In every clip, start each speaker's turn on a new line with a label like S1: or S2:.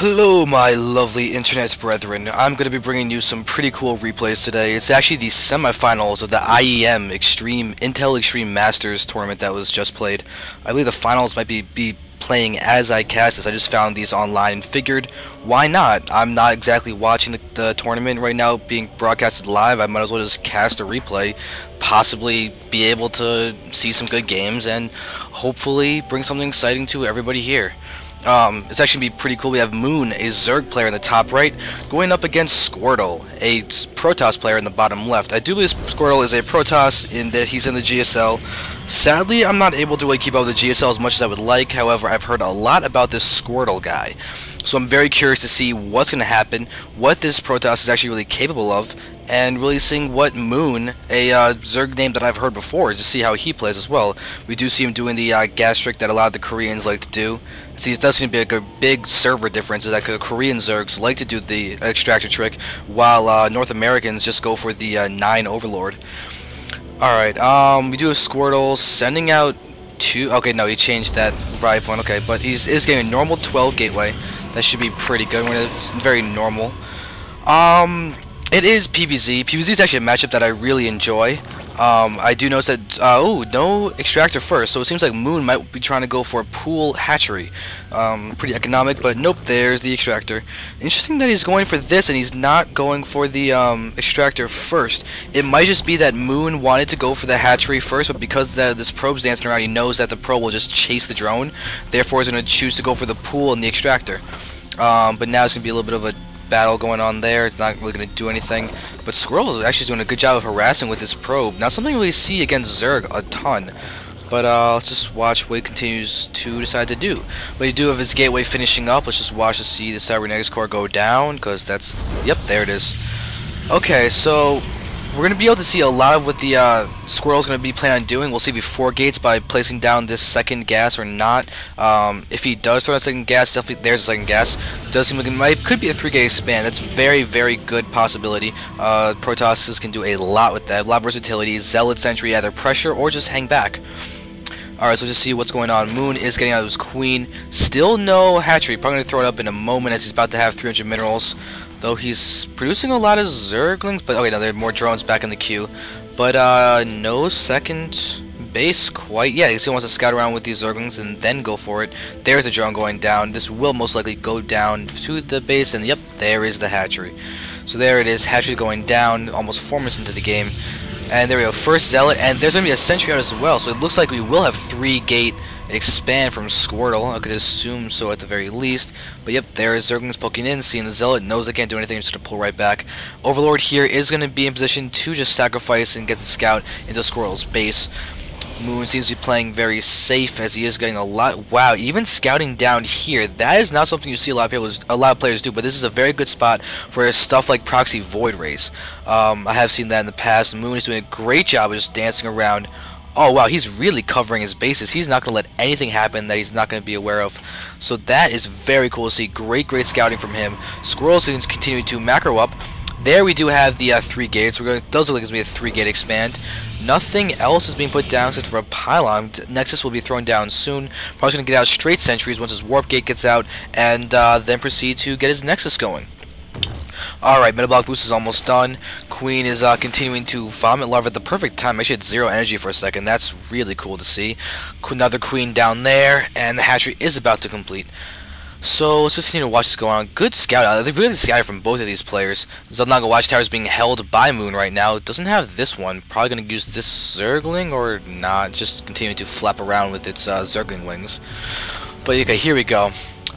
S1: Hello my lovely internet brethren. I'm going to be bringing you some pretty cool replays today. It's actually the semifinals of the IEM Intel Extreme Masters tournament that was just played. I believe the finals might be playing as I cast this. I just found these online and figured, why not? I'm not exactly watching the tournament right now being broadcasted live. I might as well just cast a replay, possibly be able to see some good games and hopefully bring something exciting to everybody here. It's actually be pretty cool. We have Moon, a Zerg player in the top right, going up against Squirtle, a Protoss player in the bottom left. I do believe Squirtle is a Protoss in that he's in the GSL. Sadly, I'm not able to really keep up with the GSL as much as I would like. However, I've heard a lot about this Squirtle guy. So I'm very curious to see what's going to happen, what this Protoss is actually really capable of, and really seeing what Moon, a Zerg name that I've heard before, just see how he plays as well. We do see him doing the gas trick that a lot of the Koreans like to do. See, it does seem to be like a big server difference, is that Korean Zergs like to do the extractor trick, while North Americans just go for the 9 Overlord. Alright, we do have Squirtle sending out 2, okay, no, he changed that ride point, okay, but he is getting a normal 12 gateway. That should be pretty good when it's very normal. It is PvZ. PvZ is actually a matchup that I really enjoy. I do notice that, oh, no extractor first, so it seems like Moon might be trying to go for a pool hatchery. Pretty economic, but nope, there's the extractor. Interesting that he's going for this and he's not going for the extractor first. It might just be that Moon wanted to go for the hatchery first, but because this probe's dancing around, he knows that the probe will just chase the drone. Therefore, he's going to choose to go for the pool and the extractor. But now it's going to be a little bit of a battle going on there. It's not really going to do anything, but Squirtle is actually doing a good job of harassing with his probe. Not something we really see against Zerg a ton, but let's just watch what he continues to decide to do. But you do have his gateway finishing up. Let's just watch to see the Cybernetics core go down, because that's, yep, there it is. Okay, so we're going to be able to see a lot of what the Squirrel's going to be planning on doing. We'll see before gates by placing down this second gas or not. If he does throw a second gas, definitely there's a second gas. Does seem like it could be a 3-gate expand. That's very, very good possibility. Protosses can do a lot with that. A lot of versatility. Zealot Sentry, either pressure or just hang back. Alright, so just see what's going on. Moon is getting out of his queen. Still no hatchery. Probably going to throw it up in a moment as he's about to have 300 minerals. Though he's producing a lot of Zerglings, but okay, no, there are more drones back in the queue. But no second base quite yet. He wants to scout around with these Zerglings and then go for it. There's a drone going down. This will most likely go down to the base, and yep, there is the hatchery. So there it is, hatchery going down, almost 4 minutes into the game. And there we go, first Zealot, and there's going to be a sentry out as well, so it looks like we will have 3-gate expand from Squirtle. I could assume so at the very least. But yep, there is Zerglings poking in, seeing the Zealot, knows they can't do anything, just going to pull right back. Overlord here is going to be in position to just sacrifice and get the scout into Squirtle's base. Moon seems to be playing very safe as he is getting a lot. Wow, even scouting down here, that is not something you see a lot of players do, but this is a very good spot for stuff like proxy void rays. I have seen that in the past. Moon is doing a great job of just dancing around. Oh wow, he's really covering his bases. He's not going to let anything happen that he's not going to be aware of. So that is very cool to see. Great scouting from him. Squirrel's going to continue to macro up. There we do have the 3 gates. It does look like it's going to be a 3-gate expand. Nothing else is being put down except for a pylon. Nexus will be thrown down soon. Probably going to get out straight sentries once his warp gate gets out, and then proceed to get his Nexus going. Alright, Metabolic Boost is almost done. Queen is continuing to vomit larva at the perfect time. Actually had 0 energy for a second. That's really cool to see. Another Queen down there, and the hatchery is about to complete. So let's just continue to watch this go on. Good scout. They've really scouted from both of these players. Xel'Naga Watchtower is being held by Moon right now. It doesn't have this one. Probably going to use this Zergling or not. Just continue to flap around with its Zergling wings. But okay, here we go.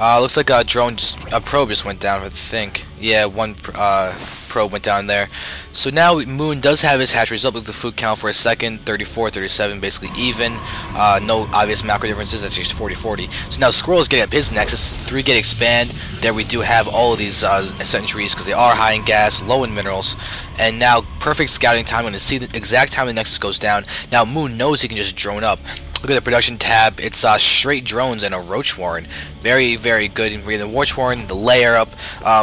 S1: Looks like a probe just went down, I think. Yeah, one probe went down there. So now Moon does have his hatcheries up with the food count for a second, 34, 37, basically even. No obvious macro differences, that's just 40, 40. So now Squirrel is getting up his Nexus, 3-gate expand. There we do have all of these sentries because they are high in gas, low in minerals. And now perfect scouting time. I'm going to see the exact time the Nexus goes down. Now Moon knows he can just drone up. Look at the production tab. It's straight drones and a Roach Warren. Very, very good. The Roach Warren, the layer up.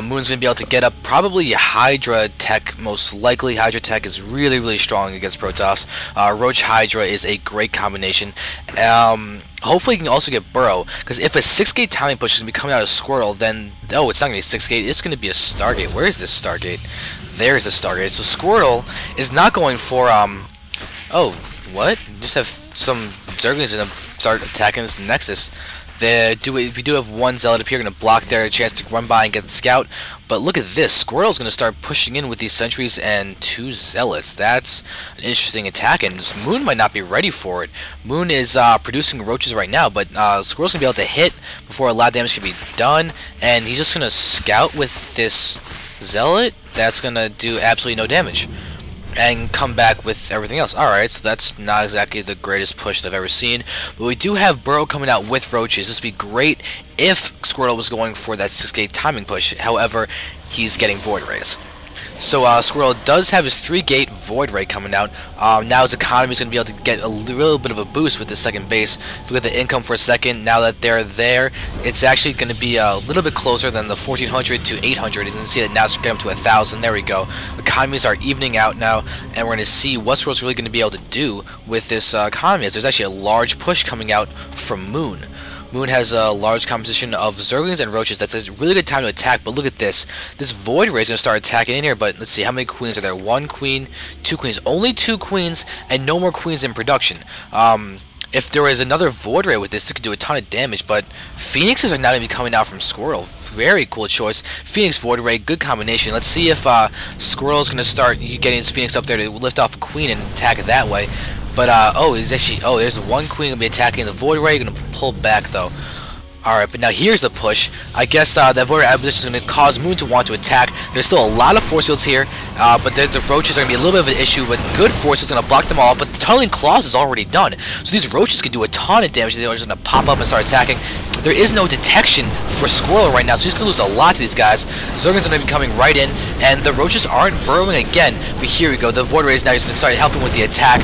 S1: Moon's going to be able to get up probably Hydra Tech, most likely. Hydra Tech is really, really strong against Protoss. Roach Hydra is a great combination. Hopefully you can also get Burrow, because if a 6-gate timing push is going to be coming out of Squirtle, then, oh, it's not going to be 6-gate, it's going to be a Stargate. Where is this Stargate? There's the Stargate. So Squirtle is not going for, oh, what? You just have some Zerglings in them start attacking this Nexus. We do have one Zealot up here going to block their chance to run by and get the Scout. But look at this. Squirtle's going to start pushing in with these Sentries and 2 Zealots. That's an interesting attack, and Moon might not be ready for it. Moon is producing Roaches right now, but Squirtle's going to be able to hit before a lot of damage can be done. And he's just going to Scout with this Zealot. That's going to do absolutely no damage. And come back with everything else. Alright, so that's not exactly the greatest push that I've ever seen. But we do have Burrow coming out with Roaches. This would be great if Squirtle was going for that 6-gate timing push. However, he's getting Void Rays. So Squirtle does have his 3-gate Void Ray coming out. Now his economy is going to be able to get a little bit of a boost with the second base. If we look at the income for a second, now that they're there, it's actually going to be a little bit closer than the 1400 to 800. You can see that now it's getting up to 1000. There we go. Economies are evening out now, and we're going to see what Squirtle's really going to be able to do with this economy. As there's actually a large push coming out from Moon. Moon has a large composition of Zerglings and Roaches. That's a really good time to attack, but look at this. This Void Ray is going to start attacking in here, but let's see, how many Queens are there? 1 Queen, 2 Queens. Only 2 Queens, and no more Queens in production. If there was another Void Ray with this could do a ton of damage, but Phoenixes are now going to be coming out from Squirtle. Very cool choice. Phoenix Void Ray, good combination. Let's see if Squirtle is going to start getting his Phoenix up there to lift off a Queen and attack it that way. But, oh, he's actually, oh, there's 1 Queen going to be attacking the Void Ray. Going to pull back, though. Alright, but now here's the push. I guess that Void Ray acquisition is going to cause Moon to want to attack. There's still a lot of force fields here, but the Roaches are going to be a little bit of an issue, but good force is going to block them all, but the Tunneling Claws is already done. So these Roaches can do a ton of damage. They're just going to pop up and start attacking. There is no detection for Squirtle right now, so he's going to lose a lot to these guys. Zerg's going to be coming right in, and the Roaches aren't burrowing again. But here we go. The Void Ray is now just going to start helping with the attack.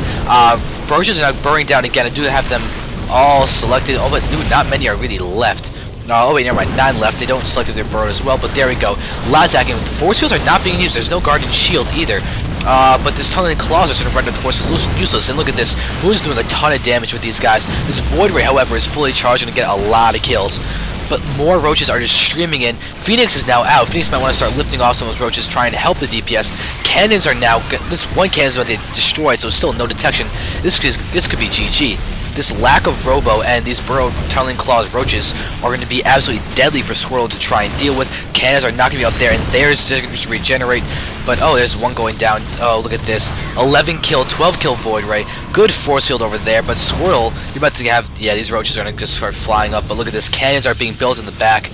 S1: Roaches are now burrowing down again. I do have them all selected. Oh, but not many are really left. Oh wait, never mind, 9 left. They don't select if they're burrowed as well, but there we go. A lot of attacking. The force fields are not being used. There's no Guardian Shield either. But this Tunneling Claws are going to render the force fields useless. And look at this. Moon's doing a ton of damage with these guys. This Void Ray, however, is fully charged and get a lot of kills. But more Roaches are just streaming in. Phoenix is now out. Phoenix might want to start lifting off some of those Roaches, trying to help the DPS. Cannons are now... This one cannon is about to get destroyed, so still no detection. This could be GG. This lack of Robo and these burrowed Tunneling Claws Roaches are going to be absolutely deadly for Squirtle to try and deal with. Cannons are not going to be out there, and theirs is going to regenerate. But, oh, there's one going down. Oh, look at this. 11 kill, 12 kill Void Ray. Good force field over there, but Squirtle, you're about to have... Yeah, these Roaches are going to just start flying up, but look at this. Cannons are being built in the back.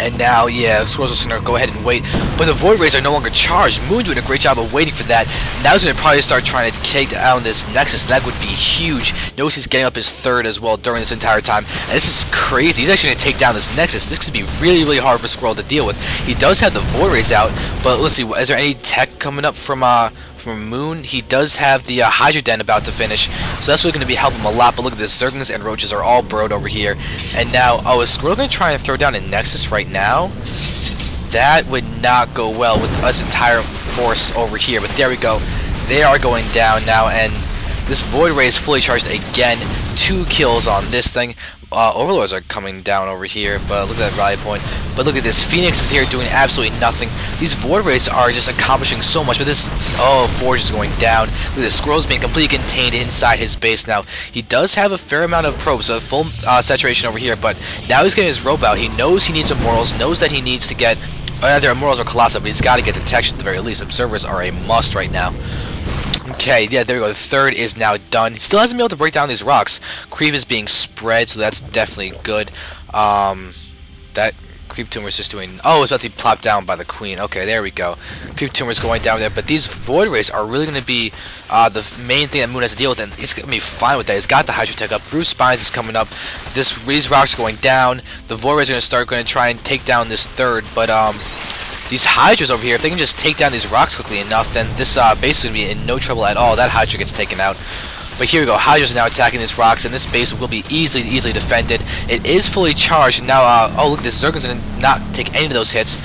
S1: And now, yeah, Squirtle's just going to go ahead and wait. But the Void Rays are no longer charged. Moon doing a great job of waiting for that. Now he's going to probably start trying to take down this Nexus. That would be huge. Notice he's getting up his 3rd as well during this entire time. And this is crazy. He's actually going to take down this Nexus. This could be really, really hard for Squirtle to deal with. He does have the Void Rays out, but let's see. Is there any tech coming up from Moon? He does have the Hydra Den about to finish, so that's really going to be helping him a lot. But look at this, Zerglings and Roaches are all burrowed over here. And now, oh, is Squirtle going to try and throw down a Nexus right now? That would not go well with us entire force over here, but there we go. They are going down now, and this Void Ray is fully charged again. 2 kills on this thing. Overlords are coming down over here, but look at that rally point. But look at this, Phoenix is here doing absolutely nothing. These Void Rays are just accomplishing so much, but this, oh, Forge is going down. Look at this, Squirrel's being completely contained inside his base now. He does have a fair amount of probes, so full saturation over here, but now he's getting his rope out. He knows he needs Immortals, knows that he needs to get, either Immortals or Colossus, but he's got to get detection at the very least. Observers are a must right now. Okay, yeah, there we go. The 3rd is now done. He still hasn't been able to break down these rocks. Creep is being spread, so that's definitely good. That Creep Tumor is just doing... Oh, it's about to be plopped down by the Queen. Okay, there we go. Creep Tumor is going down there, but these Void Rays are really going to be the main thing that Moon has to deal with, and he's going to be fine with that. He's got the Hydra Tech up. Bruce Spines is coming up. These rocks are going down. The Void Rays are going to try and take down this 3rd, but these Hydras over here, if they can just take down these rocks quickly enough, then this base is going to be in no trouble at all. That Hydra gets taken out. But here we go, Hydra's now attacking these rocks, and this base will be easily defended. It is fully charged, and now, oh look, this Zerg's gonna not take any of those hits.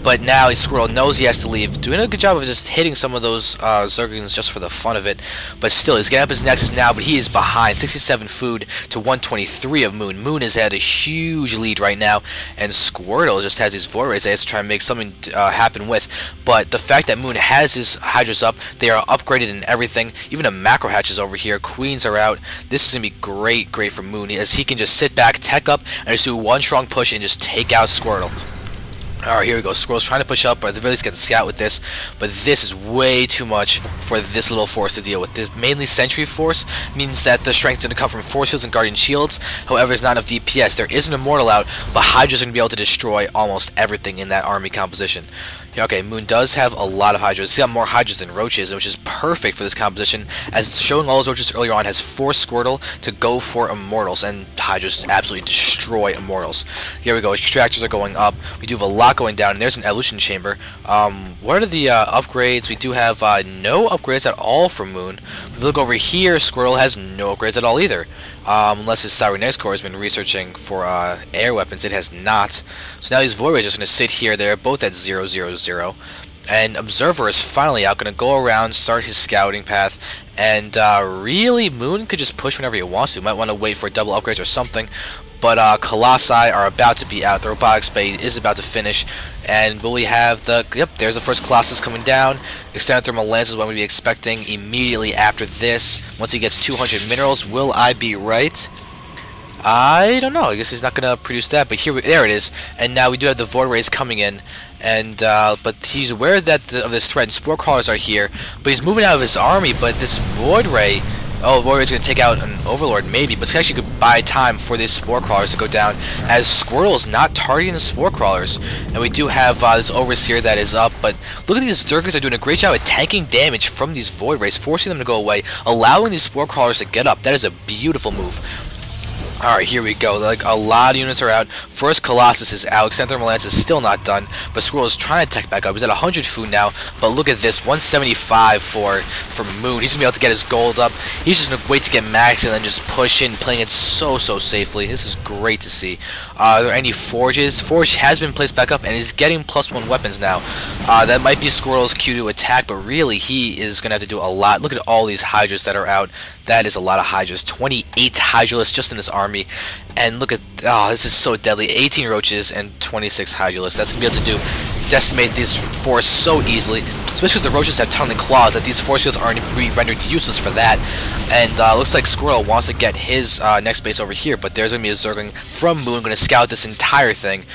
S1: But now Squirtle knows he has to leave. Doing a good job of just hitting some of those Zergings just for the fun of it. But still, he's getting up his Nexus now, but he is behind. 67 food to 123 of Moon. Moon has had a huge lead right now, and Squirtle just has his Void Rays that he has to try and make something happen with. But the fact that Moon has his Hydras up, they are upgraded and everything. Even the Macro Hatches over here. Queens are out. This is going to be great for Moon, as he can just sit back, tech up, and just do one strong push and just take out Squirtle. Alright, here we go. Squirtle's trying to push up, or at the very least get the scout with this, but this is way too much for this little force to deal with. This mainly Sentry Force means that the strength is going to come from Force Fields and Guardian Shields. However, there's not enough DPS. There is an Immortal out, but Hydra's going to be able to destroy almost everything in that army composition. Yeah, okay, Moon does have a lot of Hydras. He's got more Hydras than Roaches, which is perfect for this composition, as showing all his Roaches earlier on has forced Squirtle to go for Immortals, and Hydras absolutely destroy Immortals. Here we go, Extractors are going up. We do have a lot going down, and there's an Evolution Chamber. What are the upgrades? We do have no upgrades at all for Moon. If we look over here, Squirtle has no upgrades at all either. Unless his Cybernetics Core has been researching for air weapons, it has not. So now these Void Rays are just going to sit here. They're both at 0, 0, 0. And Observer is finally out, going to go around, start his scouting path. And really, Moon could just push whenever he wants to. Might want to wait for double upgrades or something. But Colossi are about to be out. The Robotics Bay is about to finish. And will we have the... Yep, there's the first Colossus coming down. Extended Thermal Lance is what we'll be expecting immediately after this. Once he gets 200 minerals, will I be right? I don't know. I guess he's not going to produce that. But there it is. And now we do have the Void Rays coming in. And but he's aware that of this threat. And Spore Crawlers are here. But he's moving out of his army. But this Void Ray... Oh, Void Ray's going to take out an Overlord, maybe, but it's actually could buy time for these Spore Crawlers to go down, as Squirtle is not targeting the Spore Crawlers. And we do have this Overseer that is up, but look at these Zergers are doing a great job at tanking damage from these Void Rays, forcing them to go away, allowing these Spore Crawlers to get up. That is a beautiful move. Alright, here we go. Like, a lot of units are out. First Colossus is out. Extended Thermal Lance is still not done. But Squirtle is trying to tech back up. He's at 100 food now. But look at this. 175 for Moon. He's going to be able to get his gold up. He's just going to wait to get max and then just push in, playing it so safely. This is great to see. Are there any Forges? Forge has been placed back up and is getting +1 weapons now. That might be Squirtle's cue to attack, but really he is going to have to do a lot. Look at all these Hydras that are out. That is a lot of Hydras. 28 Hydralists just in this army. And look at, oh, this is so deadly. 18 Roaches and 26 Hydralists. That's going to be able to decimate this force so easily. Especially because the Roaches have tunneling claws, that these force fields aren't rendered useless for that. And looks like Squirtle wants to get his next base over here, but there's going to be a Zergling from Moon going to scout this entire thing.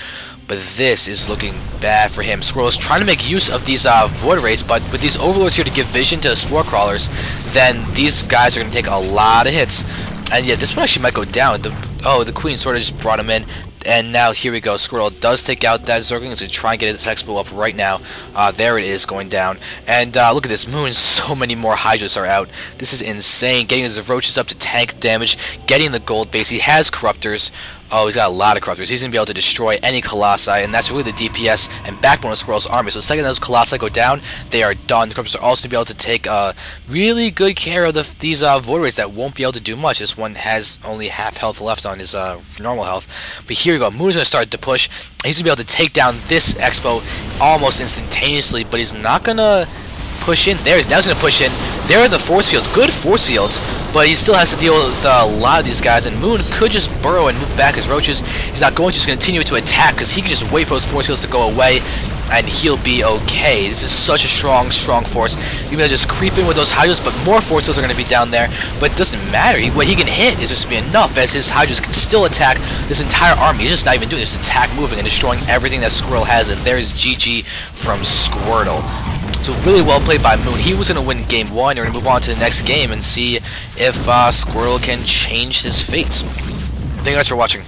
S1: But this is looking bad for him. Squirtle is trying to make use of these Void Rays, but with these Overlords here to give vision to the Spore Crawlers, then these guys are going to take a lot of hits. And yeah, this one actually might go down. The Queen sort of just brought him in. And now here we go. Squirtle does take out that Zergling. He's going to try and get his Expo up right now. There it is, going down. And look at this. Moon, so many more Hydras are out. This is insane. Getting his Roaches up to tank damage. Getting the gold base. He has Corruptors. Oh, he's got a lot of Corruptors. He's going to be able to destroy any Colossi, and that's really the DPS and backbone of Squirtle's army. So the second those Colossi go down, they are done. The Corruptors are also going to be able to take really good care of these Void Rays that won't be able to do much. This one has only half health left on his normal health. But here we go. Moon's going to start to push. He's going to be able to take down this Expo almost instantaneously, but he's not going to push in. There, now he's going to push in. There are the force fields, good force fields, but he still has to deal with a lot of these guys, and Moon could just burrow and move back his Roaches. He's not going to, just continue to attack, because he can just wait for those force fields to go away, and he'll be okay. This is such a strong force. You're going to just creep in with those Hydras, but more force fields are going to be down there, but it doesn't matter. What he can hit is just be enough, as his Hydras can still attack this entire army. He's just not even doing this, attack, moving, and destroying everything that Squirtle has, and there's GG from Squirtle. So really well played by Moon. He was going to win game 1. We're going to move on to the next game and see if Squirtle can change his fate. Thank you guys for watching.